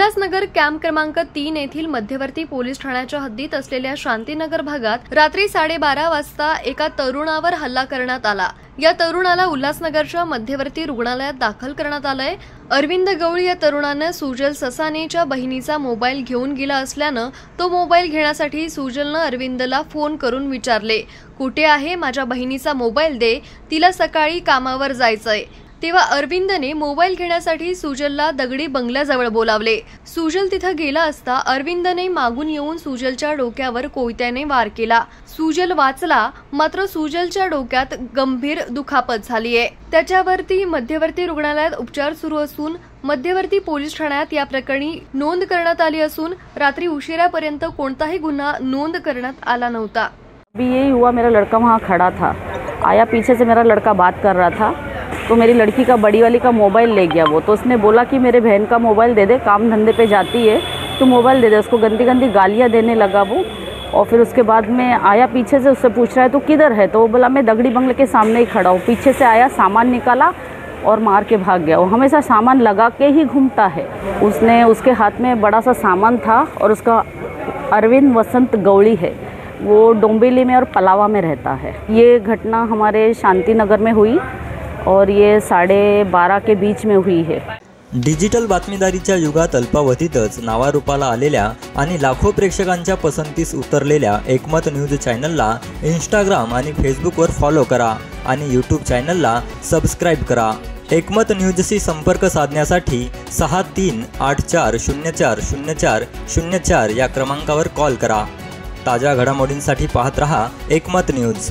Ulhasnagar camp क्रमांक 3 येथील मध्यवर्ती पोलीस ठाण्याच्या हद्दीत असलेल्या शांतीनगर भागात रात्री 12:30 वाजता एका तरुणावर हल्ला करण्यात आला। या तरुणाला उल्हासनगरच्या मध्यवर्ती रुग्णालयात दाखल करण्यात आलंय। अरविंद गवळी या तरुणानं सुजल ससानेच्या बहिणीचा मोबाईल घेऊन गेला असल्यानं तो मोबाईल घेण्यासाठी सुजलनं अरविंदला फोन करून विचारले, कुठे आहे, माझ्या बहिणीचा मोबाईल दे, तिला सकाळी कामावर जायचंय। तेव्हा अरविंदने मोबाईल घेण्यासाठी सुजलला दगडी बंगल्याजवळ बोलावले। सुजल तिथं गेला असता अरविंदने मागून येऊन सुजलच्या डोक्यावर कोयत्याने वार केला। सुजल वाचला, मात्र सुजलच्या डोक्यात गंभीर दुखापत झालीये। त्याच्यावरती मध्यवर्ती रुग्णालयात उपचार सुरू असून मध्यवर्ती पोलीस ठाण्यात या प्रकरणी नोंद करण्यात आली असून रात्री उशिरापर्यंत कोणताही गुन्हा नोंद करण्यात आला नव्हता। अभी यही हुआ, मेरा लड़का वहाँ खड़ा था, आया पीछे से, मेरा लड़का बात कर रहा था तो मेरी लड़की का बड़ी वाली का मोबाइल ले गया वो। तो उसने बोला कि मेरे बहन का मोबाइल दे दे, काम धंधे पे जाती है तो मोबाइल दे दे। उसको गंदी गंदी गालियाँ देने लगा वो। और फिर उसके बाद में आया पीछे से, उससे पूछ रहा है तो किधर है, तो वो बोला मैं दगड़ी बंगले के सामने ही खड़ा हूँ। पीछे से आया, सामान निकाला और मार के भाग गया। वो हमेशा सामान लगा के ही घूमता है। उसने, उसके हाथ में बड़ा सा सामान था और उसका अरविंद वसंत गवळी है, वो डोंबिवली में और पलावा में रहता है। ये घटना हमारे शांति नगर में हुई और ये 12:30 के बीच में हुई है। डिजिटल बातमीदारीच्या युगात अल्पावधीतच नावारूपाला आलेल्या आणि लाखो प्रेक्षकांच्या पसंतीस उतरलेल्या एकमत न्यूज चॅनलला इंस्टाग्राम आणि फेसबुकवर फॉलो करा आणि यूट्यूब चॅनलला सबस्क्राईब करा। एकमत न्यूजशी संपर्क साधण्यासाठी 6384040404 या क्रमांकावर कॉल करा। ताज्या घडामोडींसाठी पाहत रहा एकमत न्यूज।